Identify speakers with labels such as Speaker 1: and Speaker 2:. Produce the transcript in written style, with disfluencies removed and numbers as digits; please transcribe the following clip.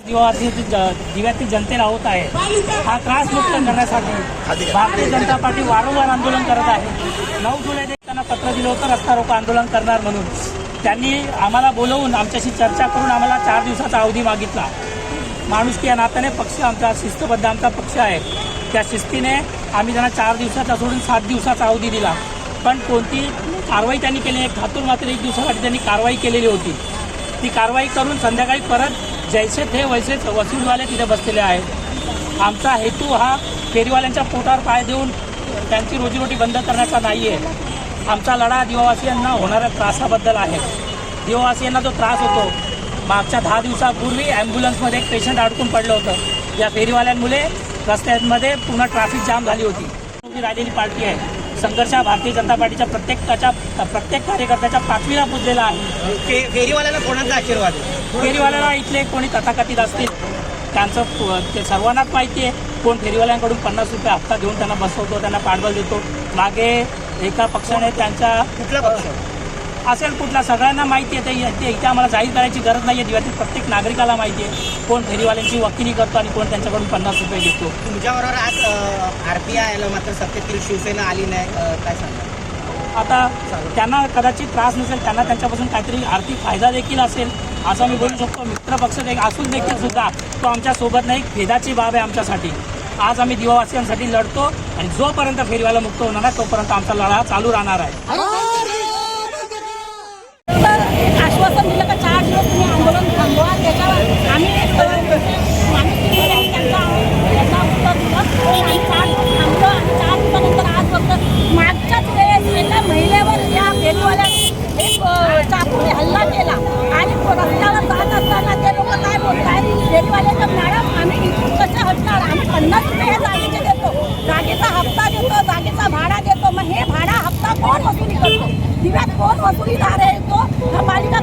Speaker 1: दिव्यातील जनतेला होत आहे हा त्रास मुक्त करण्यासाठी भारतीय जनता पार्टी वारंवार आंदोलन करत आहे। 9 जुलै त्यांना पत्र दिलं होतं रस्ता रोको आंदोलन करणार म्हणून। त्यांनी आम्हाला बोलवून आमच्याशी चर्चा करून आम्हाला 4 दिवसाचा अवधी मागितला। माणुसकी या नात्याने पक्ष आमचा शिस्तबद्ध आमचा पक्ष आहे, त्या शिस्तीने आम्ही त्यांना 4 दिवसाचा सोडून 7 दिवसाचा अवधी दिला, पण कोणती कारवाई त्यांनी केली नाही। खातून मात्र 1 दिवसासाठी त्यांनी कारवाई केलेली होती। ती कारवाई करून संध्याकाळी परत जैसे थे वैसेच वसूलवाले तिथे बसलेले आहेत। आमचा हेतू हा फेरीवाल्यांच्या पोटावर पाय देऊन त्यांची रोजीरोटी बंद करण्याचा नाही आहे। आमचा लढा दिवावासियांना होणाऱ्या त्रासाबद्दल आहे। दिवावासियांना जो त्रास होतो, मागच्या 10 दिवसापूर्वी ॲम्ब्युलन्समध्ये एक पेशंट अडकून पडलं होतं। या फेरीवाल्यांमुळे रस्त्यांमध्ये पूर्ण ट्रॅफिक जाम झाली होती। राहिलेली पार्टी आहे। संघर्ष हा भारतीय जनता पार्टीच्या प्रत्येक कार्यकर्त्याच्या पाठीला पुजलेला आहे।
Speaker 2: फेरीवाल्याला कोणाचा आशीर्वाद आहे?
Speaker 1: फेरीवाल्याला इथले कोणी तथाकथित असतील त्यांचं ते सर्वांनाच माहिती आहे। कोण फेरीवाल्यांकडून 50 रुपये हप्ता घेऊन त्यांना बसवतो, त्यांना पाठबळ देतो। मागे एका पक्षाने त्यांच्या
Speaker 2: कुठला पक्ष
Speaker 1: असेल कुठला सगळ्यांना माहिती आहे। ते इथे आम्हाला जाहीर करायची गरज नाही आहे। दिव्यातील प्रत्येक नागरिकाला माहिती आहे कोण फेरीवाल्यांची वकिली करतो आणि कोण त्यांच्याकडून 50 रुपये घेतो।
Speaker 2: तुमच्याबरोबर आज RPI आलं, मात्र सत्तेतील शिवसेना आली नाही, काय सांगा?
Speaker 1: आता त्यांना कदाचित त्रास नसेल, त्यांना त्यांच्यापासून काहीतरी आर्थिक फायदा देखील असेल असं मी बोलू शकतो। मित्रपक्ष असून देखील सुद्धा तो आमच्यासोबत नाही, खेदाची बाब आहे आमच्यासाठी। आज आम्ही दिवावासियांसाठी लढतो आणि जोपर्यंत फेरीवाला मुक्त होणार आहे तोपर्यंत आमचा लढा चालू राहणार आहे।
Speaker 3: आश्वासन दिलं का 4 दिवस तुम्ही आंदोलन थांबवा, त्याच्यावर आम्ही त्याचा उत्तर दिलं। आम्ही 4 दिवस थांबलो आणि 4 दिवसानंतर आज फक्त मागच्याच वेळेस एका महिलेवर या फेरीवाल्याने एक चाकूने हल्ला केला आणि रस्त्यावर जात असताना ते लोक काय बोलताय, फेरीवाल्याचं मॅडम आम्ही इथून कसे हटणार, आम्ही 50 रुपये हे जागेचे देतो, जागेचा हप्ता देतो, जागेचा भाडा देतो, मग हे भाडा हप्ता कोण वसुली करतो? दिव्यात कोण वसुलीदार आहे? तो पालिका